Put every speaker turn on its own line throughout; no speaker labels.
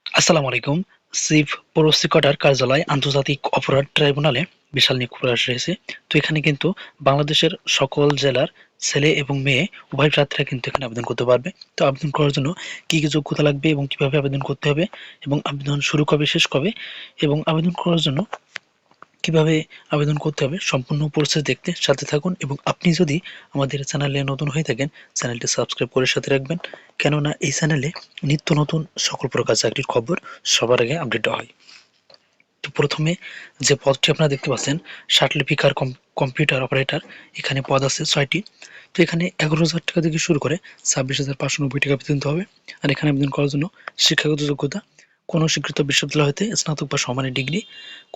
আসসালামু আলাইকুম। Chief prosecutor কার্যালয় আন্তর্জাতিক অপরাধ ট্রাইব্যুনালে বিশাল নিয়োগ প্রকাশ হয়েছে। তো এখানে কিন্তু বাংলাদেশের সকল জেলার ছেলে এবং মেয়ে উভয় প্রার্থীরা কিন্তু এখানে আবেদন করতে পারবে। তো আবেদন করার জন্য কি কি যোগ্যতা লাগবে এবং কিভাবে আবেদন করতে হবে এবং আবেদন শুরু কবে শেষ কবে এবং আবেদন করার জন্য কিভাবে আবেদন করতে হবে সম্পূর্ণ প্রসেস দেখতে সাথে থাকুন। এবং আপনি যদি আমাদের চ্যানেলে নতুন হয়ে থাকেন, চ্যানেলটি সাবস্ক্রাইব করে সাথে রাখবেন, কেননা এই চ্যানেলে নিত্য নতুন সকল প্রকার চাকরির খবর সবার আগে আপডেট হয়। তো প্রথমে যে পদটি আপনারা দেখতে পাচ্ছেন, সার্টিফিকার কম্পিউটার অপারেটর, এখানে পদ আছে 6টি। তো এখানে 11,000 টাকা থেকে শুরু করে 26,590 টাকা বেতন দিতে হবে। আর এখানে আবেদন করার জন্য শিক্ষাগত যোগ্যতা কোনো স্বীকৃত বিশ্ববিদ্যালয় হতে স্নাতক বা সমানের ডিগ্রি,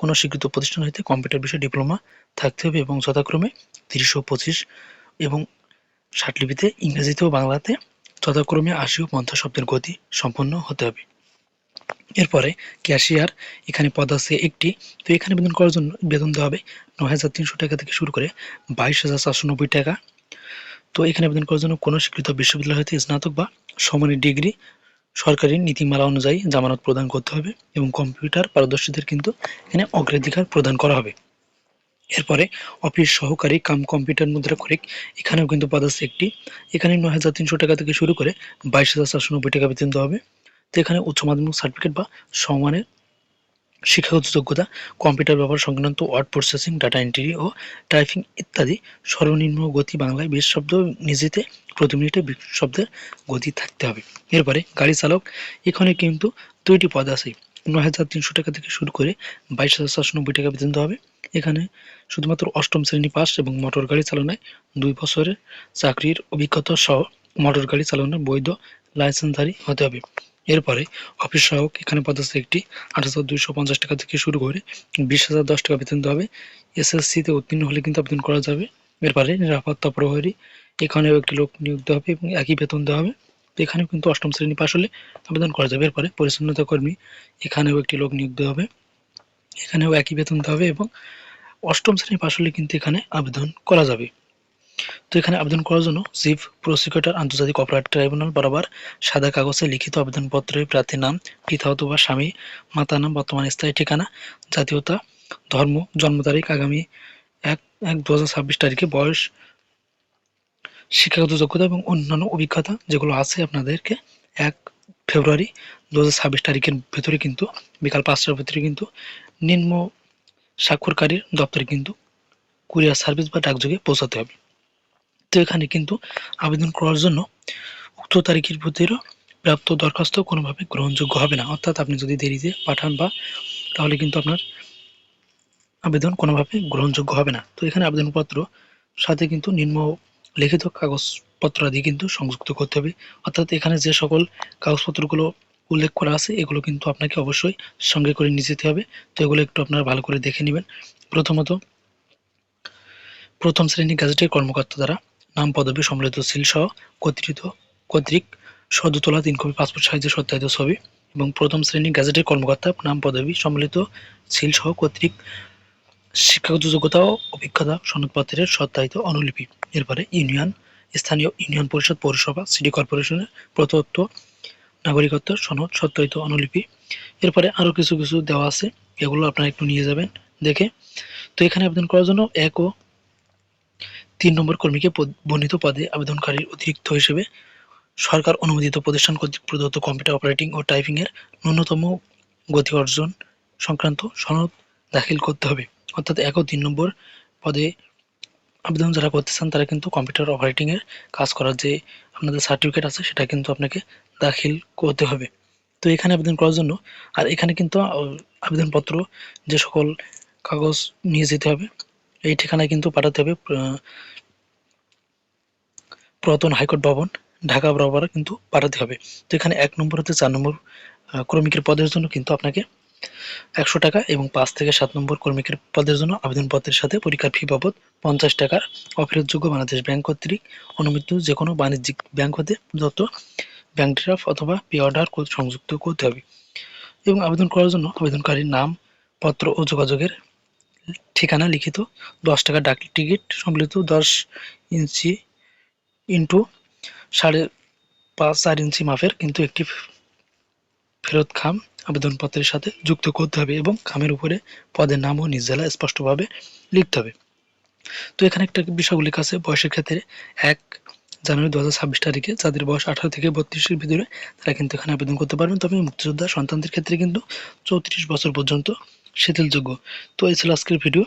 কোনো স্বীকৃত প্রতিষ্ঠান হতে কম্পিউটার বিষয়ে ডিপ্লোমা থাকতে হবে এবং যথাক্রমে 30 ও 25 এবং ষাটলিপিতে ইংরেজিতে ও বাংলাতে যথাক্রমে 80 ও 50 শব্দের গতি সম্পন্ন হতে হবে। এরপরে ক্যাশিয়ার, এখানে পদ আছে 1টি। তো এখানে আবেদন করার জন্য বেতন দেওয়া হবে 9,300 টাকা থেকে শুরু করে 22,490 টাকা। তো এখানে আবেদন করার জন্য কোনো স্বীকৃত বিশ্ববিদ্যালয় হতে স্নাতক বা সমানের ডিগ্রি, সরকারি নীতিমালা অনুযায়ী জামানত প্রদান করতে হবে এবং কম্পিউটার পারদর্শীদের কিন্তু এখানে অগ্রাধিকার প্রদান করা হবে। এরপরে অফিস সহকারী কাম কম্পিউটার মুদ্রাক্ষরিক, এখানেও কিন্তু পদ আছে 1টি। এখানে 9,300 টাকা থেকে শুরু করে 22,490 টাকা বেতন দেওয়া হবে। তো এখানে উচ্চ মাধ্যমিক সার্টিফিকেট বা সমানের শিক্ষাগত যোগ্যতা, কম্পিউটার ব্যবহার সংক্রান্ত ওয়ার্ড প্রসেসিং, ডাটা এন্ট্রি ও টাইপিং ইত্যাদি। সর্বনিম্ন গতি বাংলায় 20 শব্দ, ইংরেজিতে প্রতি মিনিটে 20 শব্দের গতি থাকতে হবে। এরপরে গাড়ি চালক, এখানে কিন্তু 2টি পদ আছে। 9,300 টাকা থেকে শুরু করে 22,490 টাকা বেতন দেওয়া হবে। এখানে শুধুমাত্র 8ম শ্রেণী পাস এবং মোটর গাড়ি চালনায় 2 বছরের চাকরির অভিজ্ঞতা সহ মোটর গাড়ি চালানোর বৈধ লাইসেন্সধারী হতে হবে। এরপরে অফিস সহায়ক, এখানে পদ আছে 1টি। 8,250 টাকা থেকে শুরু করে 20,010 টাকা বেতন দেওয়া হবে। এসএসসিতে উত্তীর্ণ হলে কিন্তু আবেদন করা যাবে। এরপরে নিরাপত্তা প্রহরী, এখানেও একটি লোক নিয়োগ দেওয়া হবে এবং একই বেতন দেওয়া হবে। তো এখানেও কিন্তু 8ম শ্রেণী পাশ হলে আবেদন করা যাবে। এরপরে পরিচ্ছন্নতা কর্মী, এখানেও একটি লোক নিয়োগ দেওয়া হবে, এখানেও একই বেতন দেওয়া হবে এবং 8ম শ্রেণী পাশ হলে কিন্তু এখানে আবেদন করা যাবে। তো এখানে আবেদন করার জন্য চিফ প্রসিকিউটর আন্তর্জাতিক অপরাধ ট্রাইব্যুনাল বরাবর সাদা কাগজে লিখিত আবেদনপত্রে প্রার্থীর নাম, পিতা অথবা স্বামী, মাতার নাম, বর্তমান স্থায়ী ঠিকানা, জাতীয়তা, ধর্ম, জন্ম তারিখ আগামী 1/1/2026 তারিখে, বয়স, শিক্ষাগত যোগ্যতা এবং অন্যান্য অভিজ্ঞতা যেগুলো আছে আপনাদেরকে 1 ফেব্রুয়ারি 2026 তারিখের ভেতরে কিন্তু বিকাল 5টার ভিতরে কিন্তু নিম্ন স্বাক্ষরকারীর দপ্তরে কিন্তু কুরিয়ার সার্ভিস বা ডাকযোগে পৌঁছাতে হবে। তো এখানে কিন্তু আবেদন করার জন্য উক্ত তারিখের ভিতরে প্রাপ্ত দরখাস্ত কোনোভাবে গ্রহণযোগ্য হবে না। অর্থাৎ আপনি যদি দেরিতে পাঠান তাহলে কিন্তু আপনার আবেদন কোনোভাবে গ্রহণযোগ্য হবে না। তো এখানে আবেদনপত্র সাথে কিন্তু নিম্ন লিখিত কাগজপত্রাদি কিন্তু সংযুক্ত করতে হবে। অর্থাৎ এখানে যে সকল কাগজপত্রগুলো উল্লেখ করা আছে এগুলো কিন্তু আপনাকে অবশ্যই সঙ্গে করে নিয়ে যেতে হবে। তো এগুলো একটু আপনারা ভালো করে দেখে নেবেন। প্রথমত, প্রথম শ্রেণীর গ্যাজেটের কর্মকর্তা দ্বারা নাম, পদবি সম্বলিত সিল সহ কর্তৃক সদ্য তোলা 3 কপি পাসপোর্ট সাইজের সত্যায়িত ছবি এবং প্রথম শ্রেণীর গ্যাজেটের কর্মকর্তা নাম, পদবি সম্বলিত সিল সহ কর্তৃক শিক্ষাগত যোগ্যতা ও অভিজ্ঞতা সনদপত্রের সত্যায়িত অনুলিপি। এরপরে স্থানীয় ইউনিয়ন পরিষদ, পৌরসভা, সিটি কর্পোরেশনের প্রদত্ত নাগরিকত্ব সনদ সত্যায়িত অনুলিপি। এরপরে আরও কিছু কিছু দেওয়া আছে, এগুলো আপনারা একটু নিয়ে যাবেন দেখে। তো এখানে আবেদন করার জন্য 1 ও 3 নম্বর কর্মীকে বর্ণিত পদে আবেদনকারীর অতিরিক্ত হিসেবে সরকার অনুমোদিত প্রতিষ্ঠান কর্তৃক প্রদত্ত কম্পিউটার অপারেটিং ও টাইপিং এর ন্যূনতম গতি অর্জন সংক্রান্ত সনদ দাখিল করতে হবে। অর্থাৎ 1 ও 3 নম্বর পদে আবেদন যারা করতে চান তারা কিন্তু কম্পিউটার অপারেটিং এর কাজ করার যে আপনাদের সার্টিফিকেট আছে সেটা কিন্তু আপনাকে দাখিল করতে হবে। তো এখানে আবেদন করার জন্য, আর এখানে কিন্তু আবেদনপত্র যে সকল কাগজ নিয়ে যেতে হবে এই ঠিকানায় কিন্তু পাঠাতে হবে। পুরাতন হাইকোর্ট ভবন, ঢাকা বরাবর কিন্তু পাঠাতে হবে। তো এখানে 1 নম্বর হতে 4 নম্বর ক্রমিকের পদের জন্য কিন্তু আপনাকে 100 টাকা এবং 5 থেকে 7 নম্বর কর্মীকের পদের জন্য আবেদনপত্রের সাথে পরীক্ষার ফি বাবদ 50 টাকার অফেরতযোগ্য বাংলাদেশ ব্যাংক কর্তৃক অনুমোদিত যেকোনো বাণিজ্যিক ব্যাংক হতে যত ব্যাংক ড্রাফট অথবা পে অর্ডার সংযুক্ত করতে হবে। এবং আবেদন করার জন্য আবেদনকারীর নাম, পত্র ও যোগাযোগের ঠিকানা লিখিত 10 টাকার ডাক টিকিট সম্বলিত 10 ইঞ্চি ইন্টু 5.5-4 ইঞ্চি মাপের কিন্তু একটি ফেরত খাম আবেদনপত্রের সাথে যুক্ত করতে হবে এবং খামের উপরে পদের নাম ও নিজ জেলা স্পষ্টভাবে লিখতে হবে। তো এখানে একটা বিষয় উল্লেখ আছে বয়সের ক্ষেত্রে 1 জানুয়ারি 2026 তারিখে যাদের বয়স 18 থেকে 32-এর ভিতরে তারা কিন্তু এখানে আবেদন করতে পারবেন। তবে মুক্তিযোদ্ধা সন্তানদের ক্ষেত্রে কিন্তু 34 বছর পর্যন্ত শিথিলযোগ্য। তো এই ছিল আজকের ভিডিও।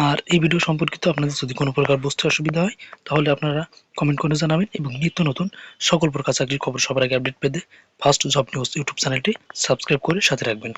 আর এই ভিডিও সম্পর্কিত আপনাদের যদি কোনো প্রকার বুঝতে অসুবিধা হয় তাহলে আপনারা কমেন্ট করে জানাবেন এবং নিত্য নতুন সকল প্রকার চাকরির খবর সবার আগে আপডেট পেতে ফার্স্ট জব নিউজ ইউটিউব চ্যানেলটি সাবস্ক্রাইব করে সাথে রাখবেন।